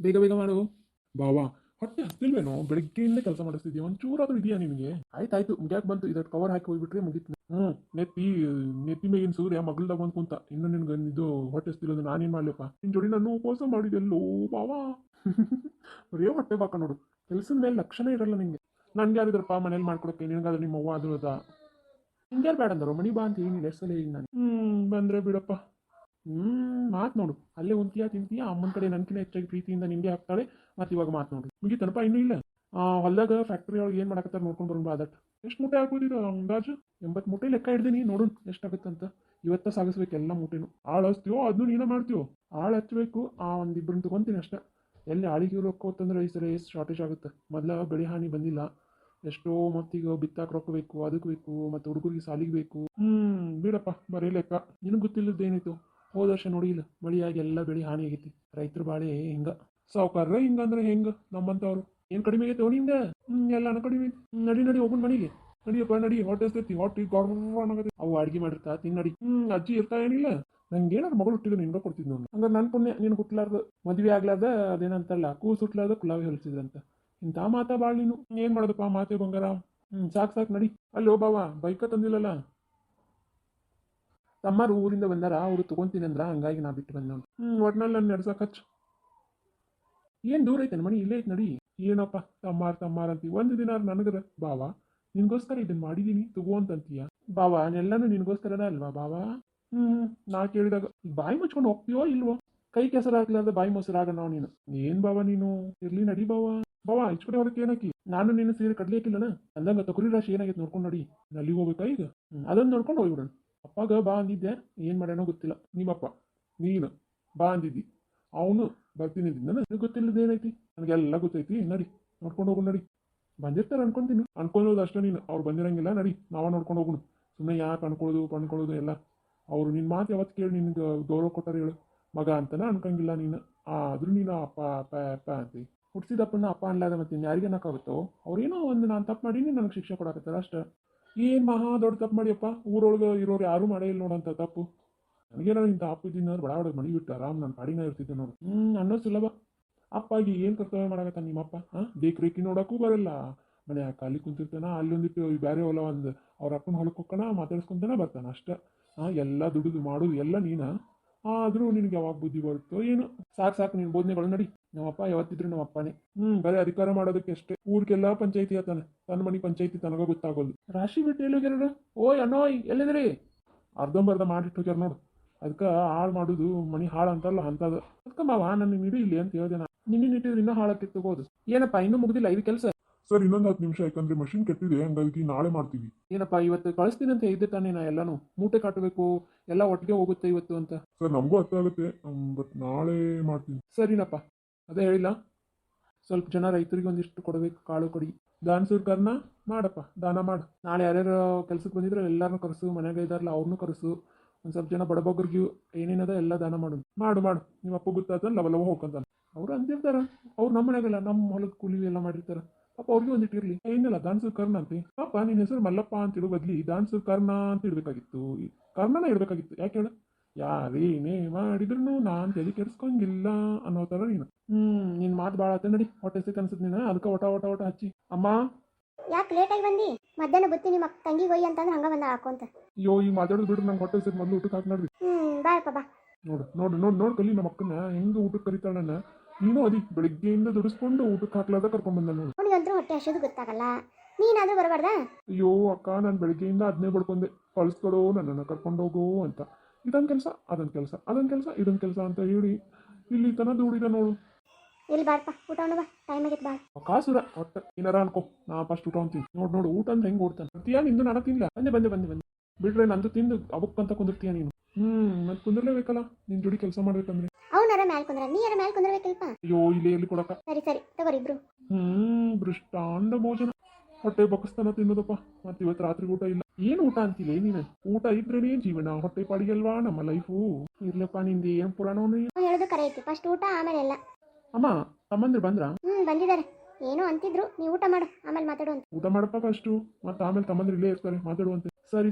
ಬೇಗ ಬೇಗ ಮಾಡು. ಬಾವಾ, ಹೊಟ್ಟೆ ಹಸ್ತಿಲ್ವೇನೋ? ಬೆಳಗ್ಗೆಯಿಂದ ಕೆಲಸ ಮಾಡಿಸ್ತಿದ್ಯಾ? ಒಂಚೂರಾದ್ರೂ ಇದೆಯಾ ನಿನಗೆ? ಆಯ್ತಾಯ್ತು, ಮುಗ್ಯಾಕ್ ಬಂತು. ಇದಕ್ಕೆ ಕವರ್ ಹಾಕಿ ಹೋಗ್ಬಿಟ್ರೆ ಮುಗೀತು. ನೆತ್ತಿ ನೆತ್ತಿ ಮೇಗಿನ ಸೂರ್ಯ ಮಗಳ್ದಾಗ ಬಂದು ಕುಂತ. ಇನ್ನು ನಿನ್ಗೆ ಇದು ಹೊಟ್ಟೆ ಹಸ್ತಿಲ್ಲ, ನಾನೇನ್ ಮಾಡ್ಲಪ್ಪ? ನಿನ್ ಜೋಡಿ ನಾನು ಉಪವಾಸ ಮಾಡಿದೆಲ್ಲೋ ಬಾವಾ. ಬರೀ ಹೊಟ್ಟೆ ಬಾಕ ನೋಡು. ಕೆಲ್ಸದ ಮೇಲೆ ಲಕ್ಷಣ ಇರಲ್ಲ ನಿಂಗೆ. ನನ್ಗೆ ಯಾರಿದ್ರಪ್ಪ ಮನೇಲಿ ಮಾಡ್ಕೊಡಕ್ಕೆ? ನಿನಗಾದ್ರೆ ನಿಮ್ಮ ಅವ್ವ ಅದು ಅದ. ಹಿಂಗ್ಯಾರು ಬೇಡ ಅಂದರು? ಮನಿ ಬಾ ಅಂತ ಏನಿಲ್ಲ, ಎಷ್ಟು ಸಲ ಹೇಳಿ ನಾನು. ಬಂದ್ರೆ ಬಿಡಪ್ಪ. ಮಾತು ನೋಡು, ಅಲ್ಲೇ ಉಂತಿಯಾ ತಿಂತೀಯಾ, ಅಮ್ಮನ ಕಡೆ ನನ್ಕಿನ ಹೆಚ್ಚಾಗಿ ಪ್ರೀತಿಯಿಂದ ನಿಂಗೆ ಹಾಕ್ತಾಳೆ. ಮತ್ತೆ ಇವಾಗ ಮಾತು ನೋಡು, ಮುಗಿತನಪ್ಪ ಇನ್ನೂ ಇಲ್ಲ. ಹೊಲ್ದಾಗ ಫ್ಯಾಕ್ಟ್ರಿ ಒಳಗೆ ಏನು ಮಾಡಕತ್ತಾರ ನೋಡ್ಕೊಂಡು ಬರೋಣ ಅದಟ್. ಎಷ್ಟು ಮೂಟೆ ಹಾಕೋದಿರ ಅಂದಾಜು? 80 ಮೂಟೆ ಲೆಕ್ಕ ಹಿಡ್ದೀನಿ, ನೋಡು ಎಷ್ಟಾಗುತ್ತಂತ. ಇವತ್ತ ಸಾಗಿಸ್ಬೇಕು ಎಲ್ಲ ಮೂಟೆನು. ಆಳು ಹಚ್ತೀವೋ ಅದನ್ನು ನೀನೇ ಮಾಡ್ತೀವೋ? ಆಳು ಹಚ್ಚಬೇಕು, ಒಂದಿಬ್ಬರನ್ನ ತಗೊಂತೀನಿ ಅಷ್ಟೇ. ಎಲ್ಲಿ ಆಳಿಗೆ ರೊಕ್ಕ ಈ ಸರಿ ಎಷ್ಟು ಶಾರ್ಟೇಜ್ ಆಗುತ್ತೆ. ಮೊದಲ ಬೆಳೆ ಹಾನಿ ಬಂದಿಲ್ಲ, ಎಷ್ಟೋ ಮತ್ತೀಗ ಬಿತ್ತಾಕ ರೊಕ್ಕ ಬೇಕು, ಅದಕ್ಕೆ ಬೇಕು, ಮತ್ತು ಹುಡುಗರಿಗೆ ಸಾಲಿಗೆ ಬೇಕು. ಬಿಡಪ್ಪ, ಬರೀ ಲೆಕ್ಕ. ನಿನಗೆ ಗೊತ್ತಿಲ್ಲದ್ದೇನಿತ್ತು? ಹೋದ ವರ್ಷ ನೋಡಿ ಇಲ್ಲ, ಮಳೆಯಾಗಿ ಎಲ್ಲ ಬೆಳೆ ಹಾನಿ ಆಗೈತಿ. ರೈತರ ಬಾಳೆ ಹಿಂಗ. ಸಾವುಕಾರ ಹಿಂಗಂದ್ರೆ ಹೆಂಗ? ನಮ್ಮಂತವ್ರು ಏನ್ ಕಡಿಮೆ ಆಗೈತೆ ನಿಂದ? ಎಲ್ಲಾನು ಕಡಿಮೆ ಐತಿ. ನಡಿ ನಡಿ ಹೋಗುನ್ ಮನೆಗೆ. ನಡಿಯಪ್ಪ ನಡಿ, ಹೊಟ್ಟೆ ಹಸ್ತೈತಿ, ಹೊಟ್ಟೆ ಗೌರವಾಗತ್ತೆ. ಅವು ಅಡ್ಗೆ ಮಾಡಿರ್ತಾ ತಿನ್ನಡಿ. ಅಜ್ಜಿ ಇರ್ತಾ ಏನಿಲ್ಲ. ನಂಗೆ ಏನಾದ್ರು ಮಗಳು ಹುಟ್ಟಿದ್ರು ನಿನ್ಗೆ ಕೊಡ್ತಿದ್ ನೋಡಿ. ಹಂಗ ನನ್ ಪುಣ್ಯ ನೀನು ಹುಟ್ಲಾರ್ದು, ಮದ್ವೆ ಆಗ್ಲಾರ್ದ ಅದೇನಂತಲ್ಲ, ಕೂಸು ಹುಟ್ಲಾರ್ದ ಕುಲಾವಿ ಹೊಲಿಸಿದ್ರಂತ. ಇಂಥ ಮಾತಾ ಬಾಳ್ ನೀನು. ಏನ್ ಮಾಡೋದಪ್ಪ, ಮಾತೆ ಬಂಗಾರ. ಸಾಕ್ ಸಾಕ್ ನಡಿ. ಅಲ್ಲಿ ಬಾವ ಬೈಕ ತಂದಿಲ್ಲಲ್ಲ. ತಮ್ಮಾರು ಊರಿಂದ ಬಂದಾರ, ಅವ್ರು ತಗೊಂತೀನಿ ಅಂದ್ರ, ಹಂಗಾಗಿ ನಾ ಬಿಟ್ಟು ಬಂದ. ಒಟ್ನಲ್ಲಿ ನನ್ನ ನಡ್ಸಕ್ ಹಚ್ಚ. ಏನ್ ದೂರ ಐತೆ ಮಣಿ, ಇಲ್ಲೇ ಐತೆ ನಡಿ. ಏನಪ್ಪ ತಮ್ಮಾರ್ ಅಂತೀವಿ, ಒಂದು ದಿನ ನನಗರ ಬಾವ ನಿನ್ಗೋಸ್ಕರ ಇದನ್ನ ಮಾಡಿದೀನಿ ತಗೋ ಅಂತಂತೀಯ. ಬಾವ ಎಲ್ಲಾನು ನಿನ್ಗೋಸ್ಕರನೇ ಅಲ್ವಾ ಬಾವ? ನಾ ಕೇಳಿದಾಗ ಬಾಯಿ ಮುಚ್ಕೊಂಡು ಹೋಗ್ತೀವೋ ಇಲ್ವೋ? ಕೈ ಕೆಸರಾಗ್ಲಾರ್ದ ಬಾಯಿ ಮೊಸರಾಗ ನೀನು. ಏನ್ ಬಾವ ನೀನು? ಇರ್ಲಿ ನಡಿ ಬಾವ. ಬಾವ ಇಚ್ಕಡೆ ಹೊರಕ್ಕೆ ಏನಕ್ಕಿ? ನಾನು ನೀನು ಸೇರಿ ಕಡ್ಲಿ ಹಾಕಿಲ್ಲನ ಅಂದಂಗ ತೊಗರಿ ರಾಶಿ ಏನಾಗೈತೆ ನೋಡ್ಕೊಂಡು ನೋಡಿ. ಅಲ್ಲಿ ಹೋಗ್ಬೇಕಾ ಈಗ? ಅದನ್ನ ನೋಡ್ಕೊಂಡು ಹೋಗ್ಬಿಡೋಣ. ಅಪ್ಪಾಗ ಬಾ ಅಂದಿದ್ದೆ, ಏನ್ ಮಾಡ್ಯಾನೋ ಗೊತ್ತಿಲ್ಲ. ನಿಮ್ಮಪ್ಪ ನೀನು ಬಾ ಅಂದಿದ್ದಿ, ಅವನು ಬರ್ತೀನಿ ಅಂದಿದ್ದ. ನನಗೆ ಗೊತ್ತಿಲ್ಲದ ಏನೈತಿ? ನನಗೆಲ್ಲ ಗೊತ್ತೈತಿ. ನಡಿ ನೋಡ್ಕೊಂಡು ಹೋಗು ನಡಿ. ಬಂದಿರ್ತಾರೆ ಅನ್ಕೊಂತೀನಿ. ಅನ್ಕೊಳ್ಳೋದು ಅಷ್ಟೇ ನೀನು, ಅವ್ರು ಬಂದಿರಂಗಿಲ್ಲ. ನಡಿ ನಾವ ನೋಡ್ಕೊಂಡು ಹೋಗುಣ. ಸುಮ್ಮನೆ ಯಾಕೆ ಅನ್ಕೊಳ್ಳೋದು ಎಲ್ಲ. ಅವ್ರು ನಿನ್ನ ಮಾತು ಯಾವತ್ತು ಕೇಳಿ ನಿನ್ಗೆ ಗೌರವ ಕೊಟ್ಟಾರ ಹೇಳು? ಮಗ ಅಂತನ ಅನ್ಕಂಗಿಲ್ಲ ನೀನು. ಆದ್ರೂ ನೀನು ಅಪ್ಪ ಅಪ್ಪ ಅಪ್ಪ ಅಂತಿ. ಹುಟ್ಟಿಸಿದಪ್ಪನ ಅಪ್ಪ ಅನ್ಲಾದ ಮತ್ತೆ ಯಾರಿಗೆ ಅನ್ನಕ್ಕಾಗುತ್ತೋ? ಅವ್ರೇನೋ ಒಂದು ನಾನು ತಪ್ಪು ಮಾಡೀನಿ, ನನಗೆ ಶಿಕ್ಷೆ ಕೊಡಕತ್ತಾರ ಅಷ್ಟೇ. ಏನ್ ಮಹಾ ದೊಡ್ಡ ತಪ್ಪು ಮಾಡಿಯಪ್ಪ? ಊರೊಳಗೆ ಇರೋರು ಯಾರು ಮಾಡೇ ಇಲ್ಲ ನೋಡಂತ ತಪ್ಪು. ನನಗೇನೋ ಇಂಥ ಅಪ್ಪ ಇದ್ದೀನಿ ಬಡ ಬಡ ಮನೆ ಬಿಟ್ಟು ಆರಾಮ್ ನಾನು ಪಾಡಿನ ಇರ್ತಿದ್ದೆ ನೋಡು. ಅನ್ನೋದು ಸುಲಭ. ಅಪ್ಪಾಗಿ ಏನು ಕರ್ತವ್ಯ ಮಾಡಕತ್ತ ನಿಮ್ಮಪ್ಪ? ದೇಕ್ ರೇಖಿ ನೋಡಕ್ಕೂ ಬರಲ್ಲ. ಮನೆ ಖಾಲಿ ಕುಂತಿರ್ತಾನ, ಅಲ್ಲೊಂದಿಟ್ಟು ಬೇರೆ ಹೊಲ ಒಂದು ಅವ್ರ ಅಪ್ಪನ ಹೊಲಕ್ಕೆ ಹೋಗ್ಕಣ ಮಾತಾಡ್ಸ್ಕೊಂತಾನೆ ಬರ್ತಾನ ಅಷ್ಟೇ. ಎಲ್ಲ ದುಡಿದು ಮಾಡೋದು ಎಲ್ಲ ನೀನ. ಆದ್ರೂ ನಿನ್ಗೆ ಯಾವಾಗ ಬುದ್ಧಿ ಬರುತ್ತೋ ಏನು? ಸಾಕು ಸಾಕು ನಿನ್ ಬೋಧನೆಗಳು. ನಡಿ. ನಮ್ಮಪ್ಪ ಯಾವತ್ತಿದ್ರು ನಮ್ಮ ಅಪ್ಪನೇ. ಬರೀ ಅಧಿಕಾರ ಮಾಡೋದಕ್ಕೆ ಅಷ್ಟೇ. ಊರ್ಗೆಲ್ಲ ಪಂಚಾಯತಿ ಆತಾನೆ, ತನ್ನ ಮನೆ ಪಂಚಾಯತಿ ತನಗ ಗೊತ್ತಾಗೋದು. ರಾಶಿ ಬಿಟ್ಟು ಎಲ್ಲೋಗ್ಯಾರ? ಓಯ್ ಅನ್ನೋಯ್ ಎಲ್ಲಿದ್ರಿ? ಅರ್ಧಂಬರ್ಧ ಮಾಡಿಟ್ಟು ಹೋಗ್ಯಾರ ನೋಡು. ಅದಕ್ಕೆ ಹಾಳು ಮಾಡೋದು ಮನಿ ಹಾಳು ಅಂತಲ್ಲ ಅಂತದ. ಅದಕ್ಕೆ ಮಾವ ನನ್ನ ಇಡೀ ಇಲ್ಲಿ ಅಂತ ಹೇಳ್ದೆ. ನಿನ್ನ ಇಟ್ಟಿದ್ರೆ ಇನ್ನೂ ಹಾಳಕ್ಕೆ ತಗೋದು. ಏನಪ್ಪ ಇನ್ನೂ ಮುಗ್ದಿಲ್ಲ ಇದು ಕೆಲಸ? ಸರ್ ಇನ್ನೊಂದು 10 ನಿಮಿಷ, ಯಾಕಂದ್ರೆ ಮಷಿನ್ ಕೆಟ್ಟಿದೆ, ಹಂಗಾಗಿ ನಾಳೆ ಮಾಡ್ತೀವಿ. ಏನಪ್ಪ ಇವತ್ತು ಕಳಿಸ್ತೀನಿ ಅಂತ ಇದ್ದೆ ತಾನೇ? ನಾ ಎಲ್ಲಾನು ಮೂಟೆ ಕಟ್ಟಬೇಕು, ಎಲ್ಲ ಒಟ್ಟಿಗೆ ಹೋಗುತ್ತೆ ಇವತ್ತು ಅಂತ. ಸರ್ ನಮಗೂ ಅರ್ಥ ಆಗುತ್ತೆ, ಬಟ್ ನಾಳೆ ಮಾಡ್ತೀನಿ. ಸರಿನಪ್ಪ, ಅದೇ ಹೇಳಿಲ್ಲ. ಸ್ವಲ್ಪ ಜನ ರೈತರಿಗೆ ಒಂದಿಷ್ಟು ಕೊಡಬೇಕು, ಕಾಳು ಕೊಡಿ. ದಾನ ಸರ್ಕಾರನ ಮಾಡಪ್ಪ, ದಾನ ಮಾಡು. ನಾಳೆ ಯಾರ್ಯಾರು ಕೆಲ್ಸಕ್ಕೆ ಬಂದಿದ್ರೆ ಎಲ್ಲಾರನ್ನೂ ಕರೆಸು, ಮನೆಯಾಗ ಇದ್ದಾರಲ್ಲ ಅವ್ರನ್ನೂ ಕರೆಸು. ಒಂದು ಸ್ವಲ್ಪ ಜನ ಬಡಬಗ್ಗರಿಗೂ ಏನೇನದ ಎಲ್ಲ ದಾನ ಮಾಡು. ಮಾಡು ನಿಮ್ಮ ಅಪ್ಪ ಗೊತ್ತಾದ ಲವ ಹೋಗ್ಕಂತಾನೆ. ಅವ್ರು ಅಂತಿರ್ತಾರ, ಅವ್ರು ನಮ್ಮ ಮನೆಯಾಗಲ್ಲ ನಮ್ಮ ಹೊಲದ ಕೂಲಿ ಎಲ್ಲ ಮಾಡಿರ್ತಾರ. ಪಾಪ ಅವ್ರಿಗೆ ಒಂದಿಟ್ಟು ಇರಲಿ. ಏನಿಲ್ಲ ದಾನ್ಸೂರ್ ಕರ್ಣ ಅಂತೆ. ಪಾಪ ನಿನ್ನ ಹೆಸರು ಮಲ್ಲಪ್ಪ ಅಂತ ಇಡೋ ಬದ್ಲಿ ದಾನ್ಸೂರ್ ಕರ್ಣ ಅಂತ ಇಡಬೇಕಾಗಿತ್ತು. ಕರ್ಣನ ಇಡಬೇಕಾಗಿತ್ತು. ಯಾಕೆ ಹೇಳು? ಯಾರೇನೇ ಮಾಡಿದ್ರು ನಾನ್ ತಲೆ ಕೆಡಿಸ್ಕೊಂಗಿಲ್ಲ ಅನ್ನೋ ಥರ ನೀನು. ನಿನ್ ಮಾತು ಭಾಳ ಆತ. ನಡಿ, ಹೊಟ್ಟೆ ಸಿಕ್ ಅನ್ಸುತ್ತೆ ನೀನು. ಅದಕ್ಕೆ ಒಟ ಹಚ್ಚಿ. ಅಮ್ಮ ಯಾಕೆ ಲೇಟಾಗಿ ಬಂದಿ? ಮಧ್ಯಾಹ್ನ ಬತ್ತಿ ನಿಮ್ಮ ತಂಗಿಗೆ ಹೋಗಿ ಅಂತಂದ್ರೆ ಹಂಗ ಬಂದ ಹಾಕೊಂತ. ಅಯ್ಯೋ ಈಗ ಮಾತಾಡೋದು ಬಿಡ್ರಿ, ನಂಗೆ ಹೊಟ್ಟೆ ಸಿಕ್ ಮೊದಲು ಊಟಕ್ಕೆ ಹಾಕಿ ನೋಡ್ರಿ. ಬಾಯಪ್ಪ ಬಾ. ನೋಡು ಕಲಿ ನಮ್ಮ ಅಕ್ಕನ ಹೆಂಗೆ ಊಟಕ್ಕೆ ಕರಿತಾಳ ನನ್ನ. ನೀನು ಅದಿ ಬೆಳಿಗ್ಗೆಯಿಂದ ದುಡಿಸ್ಕೊಂಡು ಊಟಕ್ಕೆ ಹಾಕ್ಲಾದ ಕರ್ಕೊಂಡ್ ಬಂದ ನೋಡು. ಅವನಿಗಂತೂ ಹೊಟ್ಟೆ ಹಸೋದು ಗೊತ್ತಾಗಲ್ಲ, ನೀನಾದ್ರೂ ಬರಬಾರ್ದಾ? ಅಯ್ಯೋ ಅಕ್ಕ, ನಾನು ಬೆಳಿಗ್ಗೆಯಿಂದ ಅದನ್ನೇ ಬಡ್ಕೊಂಡೆ, ಕಳಿಸ್ಕೊಡು ನನ್ನನ್ನು ಕರ್ಕೊಂಡೋಗು ಅಂತ. ಇದೊಂದು ಕೆಲಸ ಅದೊಂದು ಕೆಲಸ, ಅದೊಂದು ಕೆಲಸ ಇದೊಂದು ಕೆಲಸ ಅಂತ ಹೇಳಿ ಇಲ್ಲಿ ತನ ದುಡಿದ ನೋಡು. ಇಲ್ಲಿ ಬಾರಪ್ಪ, ಊಟ ಬಾ, ಟೈಮ್ ಆಗೈತೆ ಬಾ. ಕಾಸುರ ಒಟ್ಟು ಏನಾರ ಅನ್ಕೋ, ನಾ ಫಸ್ಟ್ ಊಟ ಅಂತೀನಿ. ನೋಡು ಊಟ ಅಂದ್ರೆ ಹೆಂಗೆ ಓಡ್ತಾನೆ ಬರ್ತೀಯಾ? ನಿಂದು ನಾನು ತಿನ್ಲ ಬಂದೆ ಬಿಡ್ರೆ ನಂದು ತಿಂದು ಅವಕ್ಕಂತ ಕುಂದಿರ್ತೀಯ ನೀನು. ಮತ್ತೆ ಕುಂದಿರ್ಲೇಬೇಕಲ್ಲ ನಿನ್ ಜೋಡಿ ಕೆಲಸ ಮಾಡ್ಬೇಕಂದ್ರೆ. ಅವನಾರ ಮ್ಯಾಲ್ ಕುಂದ್ರ, ನೀ ಯಾರ ಮ್ಯಾಲ್ ಕುಂದ್ರಬೇಕಲ್ಪ. ಅಯ್ಯೋ ಇಲ್ಲಿ ಎಲ್ಲಿ ಕೊಡಕ. ಸರಿ ತಗೋರಿ ಇಬ್ರು. ಬೃಷ್ಟಾಂಡ ಭೋಜನ. ಹೊಟ್ಟೆ ಬಕ್ಕಸ್ತಾನ ತಿನ್ನೋದಪ್ಪ. ಮತ್ತೆ ಇವತ್ತು ರಾತ್ರಿ ಊಟ ಇಲ್ಲ. ಏನು ಊಟ ಅಂತಿಲ್ಲ ನೀನು? ಊಟ ಇದ್ರೇನೇ ಜೀವನ, ಹೊಟ್ಟೆ ಪಾಡಿಗಲ್ವಾ ನಮ್ಮ ಲೈಫು. ಇರ್ಲಪ್ಪ ನಿಂದು ಏನ್ ಪುರಾಣವನ್ನ ಹೇಳೋದು ಕರೆ ಐತಿ. ಫಸ್ಟ್ ಊಟ ಆಮೇಲೆ ಎಲ್ಲ. ಅಮ್ಮ ತಮ್ಮಂದ್ರು ಬಂದ್ರ? ಬಂದಿದ್ದಾರೆ. ಏನೋ ಅಂತಿದ್ರು, ನೀವು ಊಟ ಮಾಡು ಆಮೇಲೆ ಮಾತಾಡುವಂತ. ಊಟ ಮಾಡಪ್ಪ ಫಸ್ಟು, ಮತ್ತೆ ಆಮೇಲೆ ತಮ್ಮಂದ್ರು ಇಲ್ಲೇ ಇರ್ತಾರೆ ಮಾತಾಡುವಂತೆ. ಸರಿ